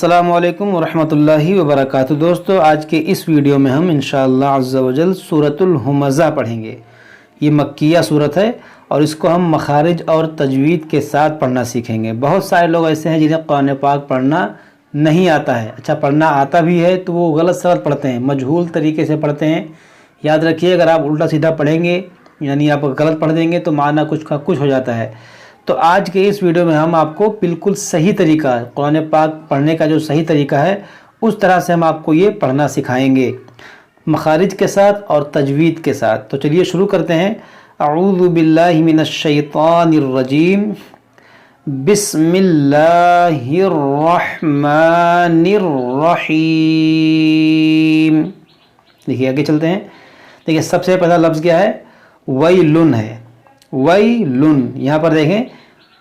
अस्सलामुअलैकुम वरहमतुल्लाहि वबरकातुहू। दोस्तों, आज के इस वीडियो में हम इंशाअल्लाह अज़्ज़ा वजल सूरतुल हुमज़ा पढ़ेंगे। ये मक्किया सूरत है और इसको हम मखारिज और तजवीद के साथ पढ़ना सीखेंगे। बहुत सारे लोग ऐसे हैं जिन्हें कुरान पाक पढ़ना नहीं आता है। अच्छा, पढ़ना आता भी है तो वो गलत सलत पढ़ते हैं, मजहूल तरीके से पढ़ते हैं। याद रखिए, अगर आप उल्टा सीधा पढ़ेंगे यानी आप गलत पढ़ देंगे तो माना कुछ का कुछ हो जाता है। तो आज के इस वीडियो में हम आपको बिल्कुल सही तरीका, कुरान पाक पढ़ने का जो सही तरीका है उस तरह से हम आपको ये पढ़ना सिखाएंगे, मखारिज के साथ और तजवीद के साथ। तो चलिए शुरू करते हैं। अऊज़ु बिल्लाहि मिनश शैतानिर रजीम, बिस्मिल्लाहिर रहमानिर रहीम। देखिए आगे चलते हैं। देखिए सबसे पहला लफ्ज़ क्या है? वैलुन है। वैलुन, यहाँ पर देखें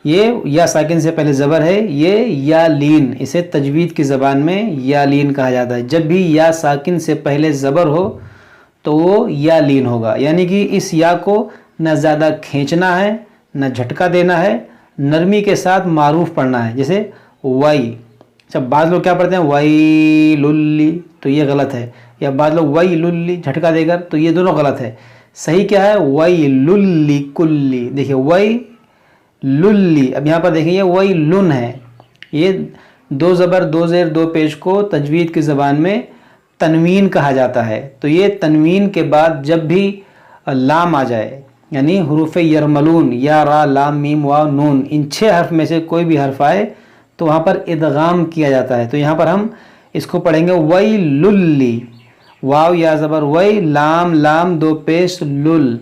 ये या साकिन से पहले ज़बर है, ये या लीन, इसे तजवीद की ज़बान में या लीन कहा जाता है। जब भी या साकिन से पहले ज़बर हो तो वो या लीन होगा, यानी कि इस या को न ज़्यादा खींचना है न झटका देना है, नरमी के साथ मारूफ पढ़ना है। जैसे वई, जब बाद लोग क्या पढ़ते हैं वई लुल्ली, तो ये गलत है। या बाद लोग वई लुल्ली झटका देकर, तो ये दोनों गलत है। सही क्या है? वई लुल्ली कुल्ली। देखिए वई लुल्ली, अब यहाँ पर देखिए ये वई लुन है। ये दो ज़बर दो ज़ेर दो पेश को तजवीद की ज़बान में तनवीन कहा जाता है। तो ये तनवीन के बाद जब भी लाम आ जाए, यानी हुरूफ यरमलून या रा लाम मीम वाव नून, इन 6 हर्फ में से कोई भी हर्फ आए तो वहाँ पर इदगाम किया जाता है। तो यहाँ पर हम इसको पढ़ेंगे वई लुल्ली, वाव या ज़बर वई, लाम लाम दो पेश लुल,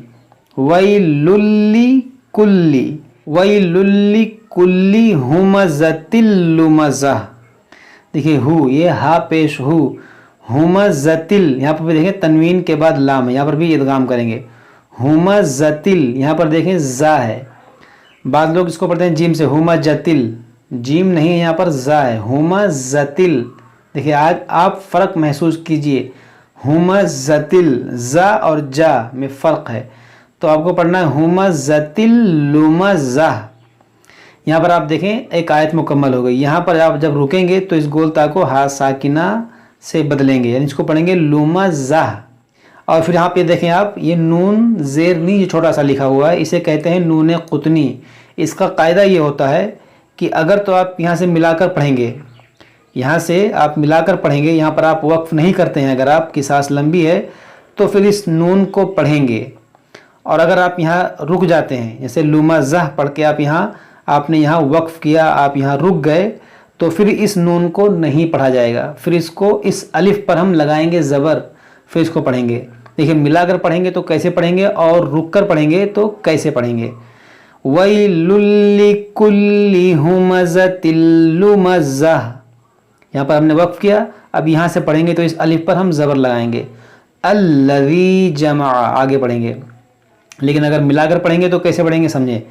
वई लुल्ली कुल्ली, वई लुल्ली कुल्ली हुमज़तिल लुमज़ा। देखिए हु, ये हा पेश हु, हुमज़तिल, यहाँ पर भी देखें तनवीन के बाद लाम है, यहाँ पर भी इदगाम करेंगे। हुमज़तिल, यहाँ पर देखें ज़ा है, बाद लोग इसको पढ़ते हैं जीम से, हुमज़तिल, जीम नहीं है यहाँ पर ज़ा है, हुमज़तिल। देखिए आज आप फ़र्क महसूस कीजिए, हुमज़तिल, ज़ा और जा में फ़र्क है। तो आपको पढ़ना है हुमज़तिल लुमज़ा। यहाँ पर आप देखें एक आयत मुकम्मल हो गई। यहाँ पर आप जब रुकेंगे तो इस गोलता को हा साकिना से बदलेंगे, यानी इसको पढ़ेंगे लुमज़ा। और फिर यहाँ पे देखें आप, ये नून ज़ेर नी ये छोटा सा लिखा हुआ है, इसे कहते हैं नून कुतनी। इसका कायदा ये होता है कि अगर तो आप यहाँ से मिलाकर पढ़ेंगे, यहाँ से आप मिलाकर पढ़ेंगे, यहाँ पर आप वक्फ नहीं करते हैं, अगर आपकी सांस लंबी है तो फिर इस नून को पढ़ेंगे। और अगर आप यहाँ रुक जाते हैं, जैसे लुमज़ा पढ़ के आप यहाँ आपने यहाँ वक्फ किया, आप यहाँ रुक गए, तो फिर इस नून को नहीं पढ़ा जाएगा। फिर इसको इस अलिफ पर हम लगाएंगे ज़बर, फिर इसको पढ़ेंगे। देखिए मिलाकर पढ़ेंगे तो कैसे पढ़ेंगे और रुक कर पढ़ेंगे तो कैसे पढ़ेंगे। वैलुल लिकुल्ली हुमज़तिल लुमज़ा, यहाँ पर हमने वक्फ किया, अब यहाँ से पढ़ेंगे तो इस अलिफ पर हम ज़बर लगाएंगे। अल्लज़ी जमा, आगे पढ़ेंगे। लेकिन अगर मिलाकर पढ़ेंगे तो कैसे पढ़ेंगे समझें।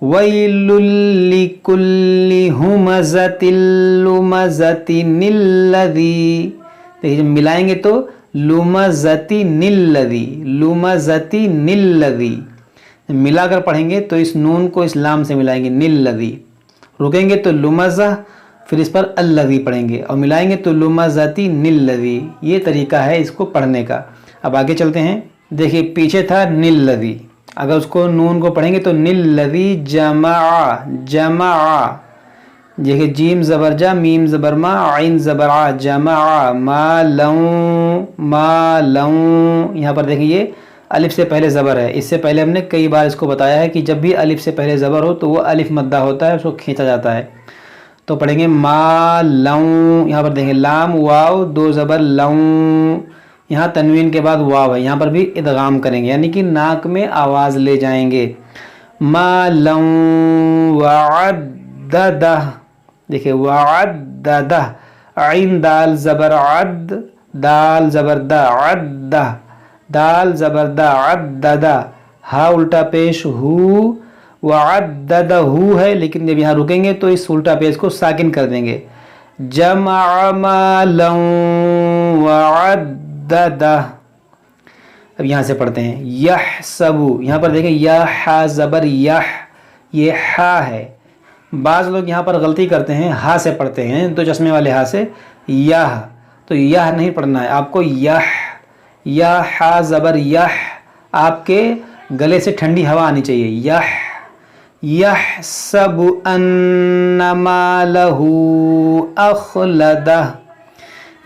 वैलुल लिकुल्ली हुमज़तिल लुमज़तिनिल्लज़ी, देखिए जब मिलाएंगे तो लुमज़तिनिल्लज़ी, लुमज़तिनिल्लज़ी। मिलाकर पढ़ेंगे तो इस नून को इस लाम से मिलाएंगे निल्लज़ी, रुकेंगे तो लुमज़ा, फिर इस पर अल्लज़ी पढ़ेंगे और मिलाएंगे तो लुमज़तिनिल्लज़ी। ये तरीका है इसको पढ़ने का। अब आगे चलते हैं। देखिए पीछे था निल्लज़ी, अगर उसको नून को पढ़ेंगे तो निल्लज़ी जमा, जमा। देखिए जीम ज़बर जा, मीम ज़बर मा, आइन ज़बर आ, जमा, मा लऊं, मा लऊं। यहाँ पर देखिए ये अलिफ से पहले ज़बर है। इससे पहले हमने कई बार इसको बताया है कि जब भी अलिफ से पहले ज़बर हो तो वो अलिफ मद्दा होता है, उसको खींचा जाता है। तो पढ़ेंगे मा लऊं, यहाँ पर देखेंगे लाम वाव दो ज़बर लऊं, यहाँ तनवीन के बाद वाव है, यहाँ पर भी इदगाम करेंगे, यानी कि नाक में आवाज़ ले जाएंगे। मा लऊं वअद्ददा, देखिए वअद्ददा, आइन दाल ज़बर अद, दाल ज़बर दा, अद्दा, दाल ज़बर दा, अद्ददा, हा उल्टा पेश हु, वअद्ददहु है, लेकिन जब यहाँ रुकेंगे तो इस उल्टा पेश को साकिन कर देंगे। जमा मालन वअद्ददा। अब यहाँ से पढ़ते हैं यहसबु, यहाँ पर देखें या हा ज़बर यह, ये हा है, बाज़ लोग यहाँ पर गलती करते हैं, हा से पढ़ते हैं, तो चश्मे वाले हा से, यह, तो यह नहीं पढ़ना है आपको, यह हा ज़बर यह, आपके गले से ठंडी हवा आनी चाहिए। यहसबु अन्ना मालहू अखलदह,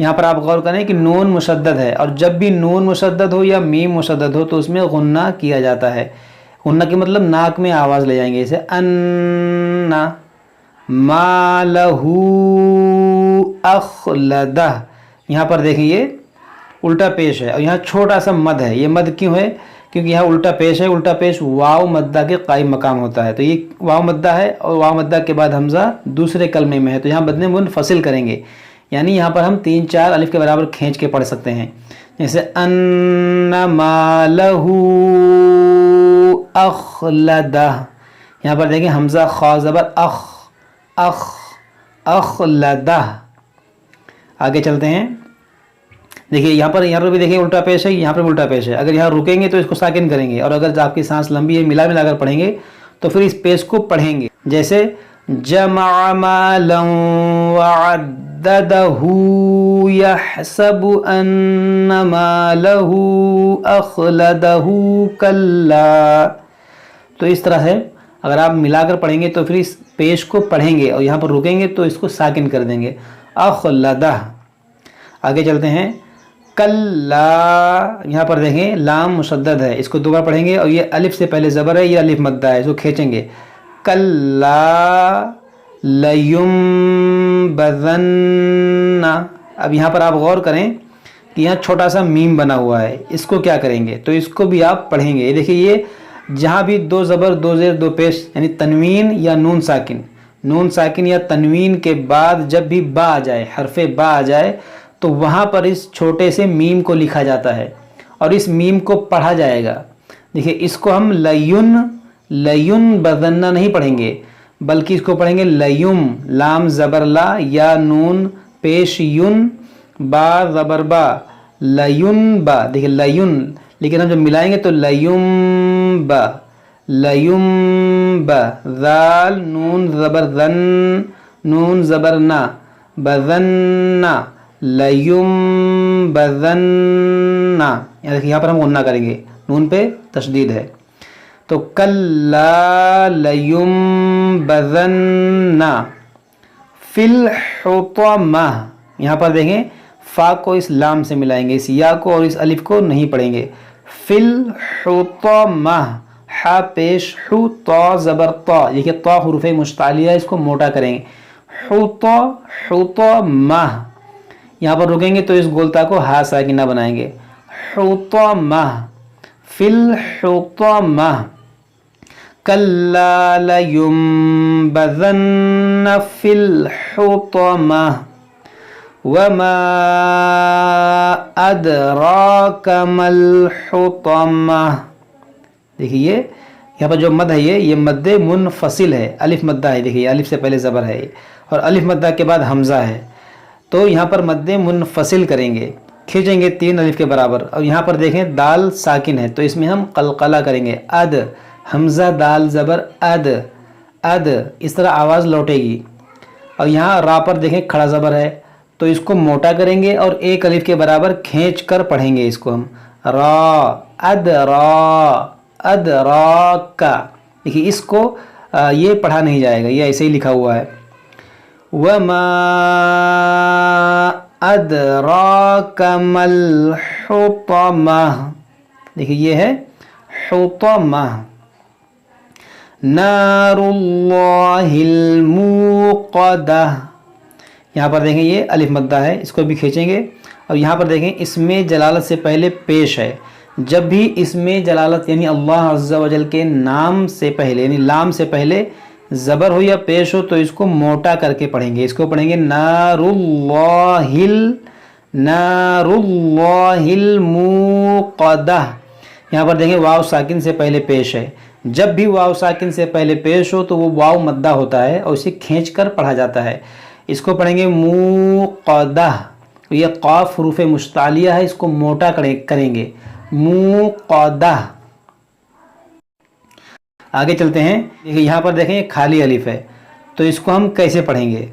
यहाँ पर आप गौर करें कि नून मुशद्दद है, और जब भी नून मुशद्दद हो या मीम मुशद्दद हो तो उसमें गुन्ना किया जाता है। गुन्ना की मतलब नाक में आवाज़ ले जाएंगे, जैसे अन्ना मालहू अखलदह। यहाँ पर देखिए ये उल्टा पेश है और यहाँ छोटा सा मद है। ये मद क्यों है? क्योंकि यहाँ उल्टा पेश है। उल्टा पेश वाव मद्दा के कायम मकाम होता है, तो ये वाव मद्दा है और वाव मद्दा के बाद हमज़ा दूसरे कलमे में है, तो यहाँ मद्दे मुनफसिल करेंगे, यानी यहाँ पर हम 3-4 अलिफ के बराबर खींच के पढ़ सकते हैं। जैसे अन्ना मालहू अखलदह, यहाँ पर देखें हमज़ा खा ज़बर अख अखलदह। आगे चलते हैं, देखिए यहाँ पर भी देखिए उल्टा पेश है, यहाँ पर उल्टा पेश है। अगर यहाँ रुकेंगे तो इसको साकिन करेंगे, और अगर आपकी सांस लंबी है मिला कर पढ़ेंगे तो फिर इस पेश को पढ़ेंगे। जैसे जमा मालन वअद्ददहू यहसबु अन्ना मालहू अखलदहू कल्ला। तो इस तरह से अगर आप मिलाकर पढ़ेंगे तो फिर इस पेश को पढ़ेंगे, और यहाँ पर रुकेंगे तो इसको साकिन कर देंगे, अखलदह। आगे चलते हैं, कल्ला, यहाँ पर देखें लाम मुशद्दद है, इसको दो बार पढ़ेंगे, और ये अलिफ से पहले ज़बर है, ये अलिफ मद्दा है, इसको खींचेंगे। कल्ला लयुम्बज़न्ना। अब यहाँ पर आप गौर करें कि यहाँ छोटा सा मीम बना हुआ है, इसको क्या करेंगे? तो इसको भी आप पढ़ेंगे। ये देखिए, ये जहाँ भी दो ज़बर दो ज़ेर दो पेश, यानी तनवीन या नून साकिन या तनवीन के बाद जब भी बा आ जाए, हरफे बा आ जाए, तो वहाँ पर इस छोटे से मीम को लिखा जाता है और इस मीम को पढ़ा जाएगा। देखिए, इसको हम लयुन बज़न्ना नहीं पढ़ेंगे, बल्कि इसको पढ़ेंगे लयुम, लाम ज़बर ला, या नून पेश युन, बा ज़बर बा, लयुन बा। देखिए लयुन, लेकिन हम जब मिलाएंगे तो लयुम बा, ज़ाल नून ज़बर ज़न, नून ज़बर ना, बज़न्ना, लयुम बज़न्ना। यहाँ पर हम गुन्ना करेंगे, नून पे तशदीद है, तो कल्ला लयुम बज़न्ना फिल हुतमा। यहाँ पर देखें फ़ा को इस लाम से मिलाएंगे, इस या को और इस अलिफ को नहीं पढ़ेंगे। फिल हुतमा, हा पेश हु, तो ज़बर तो, देखिए तो हुरूफ़ मुश्तालिया, इसको मोटा करेंगे, हुतमा। यहाँ पर रुकेंगे तो इस गोलता को हा साकिना बनाएंगे, हुतमा, फिल हुतमा। कल्ला लयुम्बज़न्ना फिल हुतमा वमा अदराका मल हुतमा। देखिए यहाँ पर जो मद है ये मद्दे मुनफसिल है, अलिफ मद्दा है। देखिए अलिफ से पहले ज़बर है और अलिफ मद्दा के बाद हमज़ा है, तो यहाँ पर मद्दे मुनफसिल करेंगे, खींचेंगे 3 अलिफ के बराबर। और यहाँ पर देखें दाल साकिन है, तो इसमें हम कलकला करेंगे, अद, हमज़ा दाल ज़बर अद, इस तरह आवाज़ लौटेगी। और यहाँ रा पर देखें खड़ा ज़बर है, तो इसको मोटा करेंगे और 1 अलिफ के बराबर खींच कर पढ़ेंगे इसको हम, रा, अद रा का। देखिए इसको ये पढ़ा नहीं जाएगा, ये ऐसे ही लिखा हुआ है, वमा अदराका मल हुतमा। देखिए ये है हुतमा, नारुल्लाहिल मूक़दा। यहाँ पर देखें ये अलिफ मद्दा है, इसको भी खींचेंगे। और यहाँ पर देखें इसमें जलालत से पहले पेश है, जब भी इसमें जलालत यानी अल्लाह अज़्ज़ा वजल के नाम से पहले यानी लाम से पहले ज़बर हो या पेश हो तो इसको मोटा करके पढ़ेंगे, इसको पढ़ेंगे नारुल्लाहिल मूक़दा। यहाँ पर देखें वाव साकिन से पहले पेश है, जब भी वाव साकिन से पहले पेश हो तो वो वाव मद्दा होता है और इसे खींच कर पढ़ा जाता है। इसको पढ़ेंगे मूक़दा, ये क़ाफ़ हुरूफ़ मुश्तालिया है, इसको मोटा करेंगे, मूक़दा। आगे चलते हैं, देखिए यहाँ पर देखें खाली अलिफ है, تو اس کو ہم کیسے پڑھیں گے؟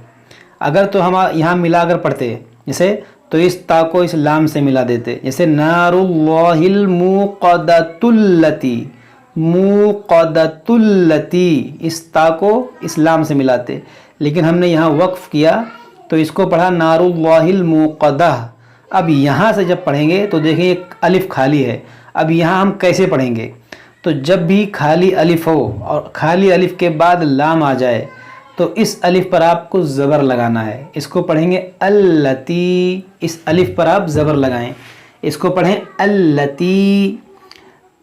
اگر تو ہم یہاں ملا کر پڑھتے جیسے، تو اس تا کو اس لام سے ملا دیتے، جیسے نار اللہ الموقدۃ التی، موقدۃ التی، اس تا کو اس لام سے ملاتے، لیکن ہم نے یہاں وقف کیا تو اس کو پڑھا نار اللہ الموقدہ۔ اب یہاں سے جب پڑھیں گے تو دیکھیں ایک الف خالی ہے، اب یہاں ہم کیسے پڑھیں گے؟ تو جب بھی خالی الف ہو اور خالی الف کے بعد لام آ جائے تو اس الف پر آپ کو زبر لگانا ہے، اس کو پڑھیں گے التی، اس الف پر آپ زبر لگائیں، اس کو پڑھیں التی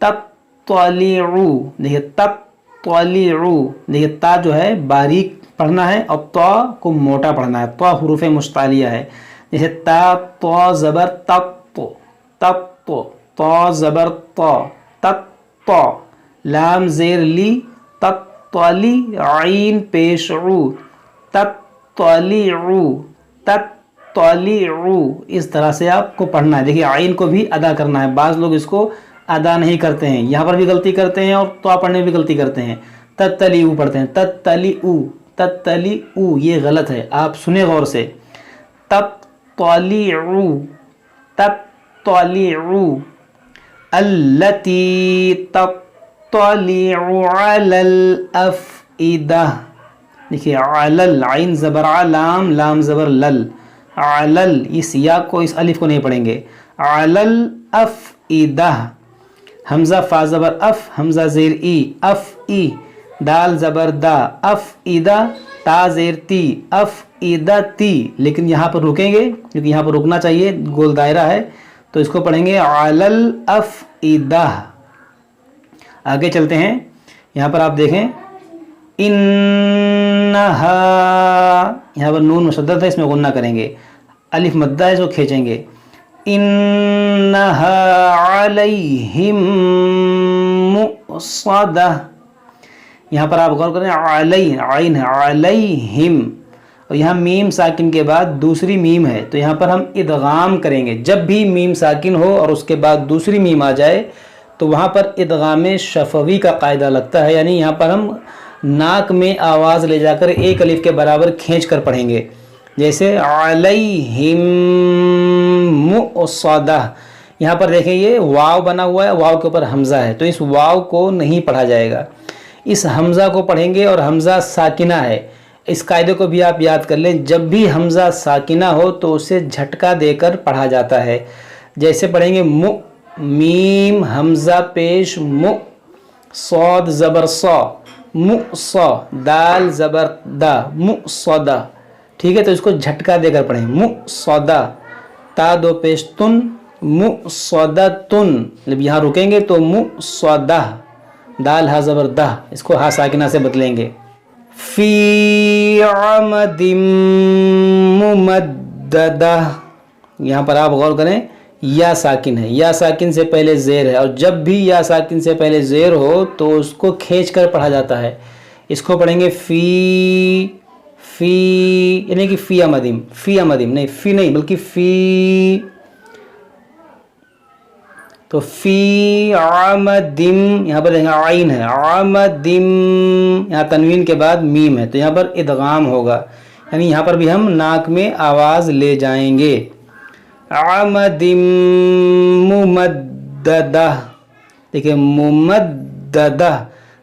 تطلع، دیکھیے تطلع، دیکھیے تا جو ہے باریک پڑھنا ہے اور طا کو موٹا پڑھنا ہے، طا حروف مستعلیہ ہے، جیسے تا طا زبر تط، تط، طا زبر طا، تط، لام زیر لی، تطلع، عین پیش عو، تطلع، تطلع، اس طرح سے آپ کو پڑھنا ہے۔ دیکھیے عین کو بھی ادا کرنا ہے، بعض لوگ اس کو ادا نہیں کرتے ہیں، یہاں پر بھی غلطی کرتے ہیں اور تو پڑھنے میں بھی غلطی کرتے ہیں، تطلع پڑھتے ہیں، تطلع، تطلع، یہ غلط ہے، آپ سنیں غور سے، تطلع، تطلع، التی تطلع علی الافئدہ، دیکھیے علل، عین زبر علام، لام زبر لل، علل، اس یا کو اس الف کو نہیں پڑھیں گے، علی الافئدہ، حمزہ فا زبر اف، حمزہ زیر ای، اف ای، دال زبر دا، افئدہ، تا زیر تی، افئدتی، لیکن یہاں پر رکیں گے کیونکہ یہاں پر رکنا چاہیے، گول دائرہ ہے، تو اس کو پڑھیں گے علی الافئدہ۔ آگے چلتے ہیں، یہاں پر آپ دیکھیں انہا، یہاں پر نون مشدد ہے، اس میں غنہ کریں گے، الف مدہ ہے، اس کو کھینچیں گے، انہا علیہم مؤصدہ، یہاں پر آپ غور کریں علی، عین ہے، علیہم، اور یہاں میم ساکن کے بعد دوسری میم ہے تو یہاں پر ہم ادغام کریں گے، جب بھی میم ساکن ہو اور اس کے بعد دوسری میم آ جائے تو وہاں پر ادغام شفوی کا قاعدہ لگتا ہے، یعنی یہاں پر ہم ناک میں آواز لے جا کر ایک الف کے برابر کھینچ کر پڑھیں گے، جیسے علیہم مؤصدہ، یہاں پر دیکھیں یہ واو بنا ہوا ہے، واو کے اوپر حمزہ ہے تو اس واو کو نہیں پڑھا جائے گا، اس حمزہ کو پڑھیں گے، اور حمزہ ساکنہ ہے، اس قاعدے کو بھی آپ یاد کر لیں، جب بھی حمزہ ساکنہ ہو تو اسے جھٹکا دے کر پڑھا جاتا ہے، جیسے پڑھیں گے مؤ، میم حمزہ پیش مؤ، صاد زبر صا، مؤصا، دال زبر دا، مؤصدہ، ٹھیک ہے، تو اس کو جھٹکا دے کر پڑھیں، مؤصدہ، تا دو پیش تن، مؤصدتن، جب یہاں رکیں گے تو مؤصدہ، دال ہا زبر دہ، اس کو ہا ساکنہ سے بدلیں گے، فی عمد ممددہ، یہاں پر آپ غور کریں یا ساکن ہے، یا ساکن سے پہلے زیر ہے، اور جب بھی یا ساکن سے پہلے زیر ہو تو اس کو کھینچ کر پڑھا جاتا ہے، اس کو پڑھیں گے فی، فی یعنی کہ فی عمدم، فی عمدم نہیں، فی نہیں بلکہ فی، تو فی عمدم، یہاں پر دیکھیں عین ہے، عمدم، یہاں تنوین کے بعد میم ہے تو یہاں پر ادغام ہوگا، یعنی یہاں پر بھی ہم ناک میں آواز لے جائیں گے، عمدم ممددہ، دیکھیں ممددہ،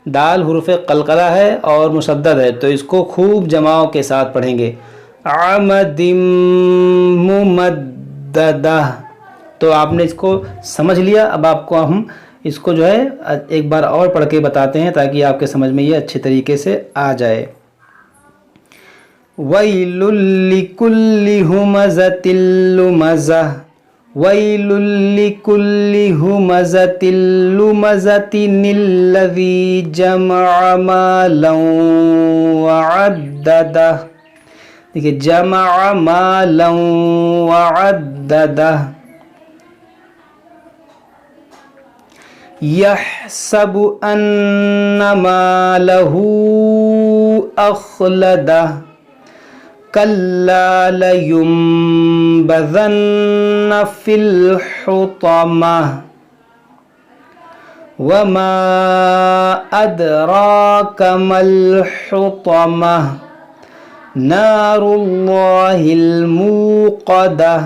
دال حروف قلقلہ ہے اور مشدد ہے تو اس کو خوب جماؤ کے ساتھ پڑھیں گے، عمدم ممددہ، تو آپ نے اس کو سمجھ لیا، اب آپ کو ہم اس کو جو ہے ایک بار اور پڑھ کے بتاتے ہیں تاکہ آپ کے سمجھ میں یہ اچھے طریقے سے آ جائے۔ وَيْلٌ لِكُلِّ ہُمَزَةٍ لُمَزَةٍ، وَيْلٌ لِكُلِّ ہُمَزَةٍ لُمَزَةٍ الَّذِي جَمَعَ مَالًا وَعَدَّدَهُ، دیکھیے جمع مالا وعددہ، یحسب ان مالہ اخلدہ، کلا لینبذن فی الحطمہ، وما ادراک ما الحطمہ، نار اللہ الموقدہ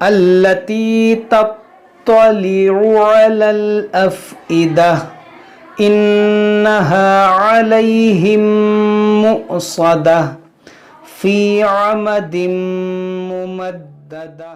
التی تطلع علی الافئدہ انہا علیہم مؤصدہ فی عمد ممددہ.